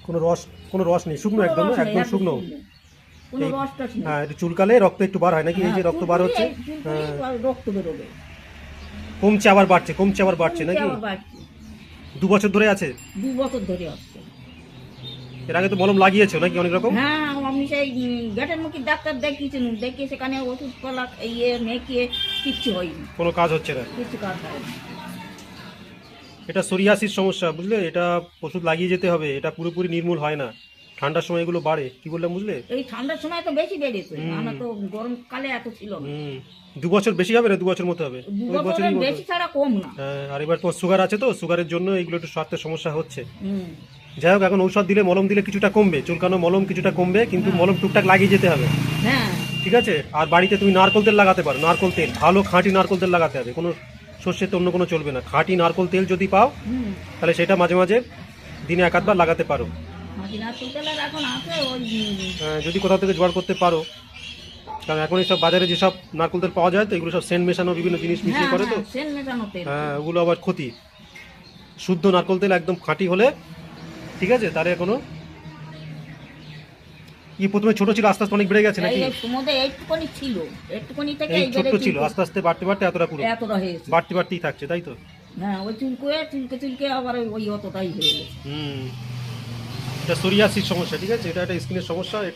কোনো রস নেই, শুকনো কোনো একদম, রস নেই, একদম একদম শুকনো। কোনো রস টস নেই। হ্যাঁ, একটু চুলকালে রক্ত একটু বার হয় নাকি? এই যে রক্ত বার হচ্ছে, রক্ত বেরোবে, কমছে আবার বাড়ছে, কমছে আবার বাড়ছে নাকি? আবার বাড়ছে। 2 বছর ধরে আছে? 2 বছর ধরে আসছে। এর আগে তো মলম লাগিয়েছো নাকি অনেক রকম? হ্যাঁ, আমি সেই গেটের মুখে ডাক্তার দেখিয়েছিলাম, দেখিয়ে সেখানে ওষুধ পালা ইয়ে মেখে কিচ্ছু হয়নি, কোনো কাজ হচ্ছে না। কিছু কাজ হয়নি। এটা সোরিয়াসিস সমস্যা, বুঝলে? এটা ওষুধ লাগিয়ে যেতে হবে, এটা পুরোপুরি নির্মূল হয় না। ঠান্ডার সময় এগুলো বাড়ে, কি বললাম বুঝলে? এই ঠান্ডার সময় তো বেশি বেড়েছে, আমরা তো গরমকালে এত ছিল না। 2 বছর বেশি হবে না, 2 বছর মতো হবে, 2 ওই বছরই বছরের মতো। বেশি ছাড়া কম না। হ্যাঁ, আর এবার তোমার সুগার আছে তো, সুগারের জন্য এগুলো একটু স্বাস্থ্যের সমস্যা হচ্ছে। হুম। যাই হোক, এখন ঔষধ দিলে, মলম দিলে কিছুটা কমবে, চুলকানো মলম কিছুটা কমবে, কিন্তু মলম টুকটাক লাগিয়ে যেতে হবে, হ্যাঁ, ঠিক আছে? আর বাড়িতে তুমি নারকোল তেল লাগাতে পারো, নারকোল তেল, ভালো খাঁটি নারকোল তেল লাগাতে হবে, কোনো সর্ষের তেল অন্য কোনো চলবে না। খাঁটি নারকোল তেল যদি পাও, হুম। তাহলে সেটা মাঝে মাঝে দিনে 1-8 বার লাগাতে পারো। মাদিনা তেলের এখন আছে ওই যদি কোথাও থেকে জোগাড় করতে পারো, কারণ এখন এইসব বাজারে যেসব নারকোল তেল পাওয়া যায় তো, এগুলো সব সেন্ট মেশানো বিভিন্ন জিনিস মিশিয়ে হ্যাঁ করে তো। হ্যাঁ, সেন মেশানো তেল। হ্যাঁ, ওগুলো আবার ক্ষতি। শুদ্ধ নারকোল তেল একদম খাঁটি হলে, ঠিক আছে, তারে কোনো প্রথমে ছোট ছিল, আস্তে আস্তে অনেক বেড়ে গেছে নাকি? এই সমুদ্রে এইটুকুনি ছিল, এইটুকুনি থেকে এই এই ছোট্ট বেড়ে ছিল, আস্তে আস্তে বাড়তে বাড়তে এতটা পুরো এতটা হয়েছে। বাড়তে বাড়তেই থাকছে, তাই তো? হ্যাঁ, ওই চুলকে চুলকে আবার ওই অতটাই হয়ে গেছে। এটা সোরিয়াসিস সমস্যা, ঠিক আছে? এটা একটা স্কিনের সমস্যা।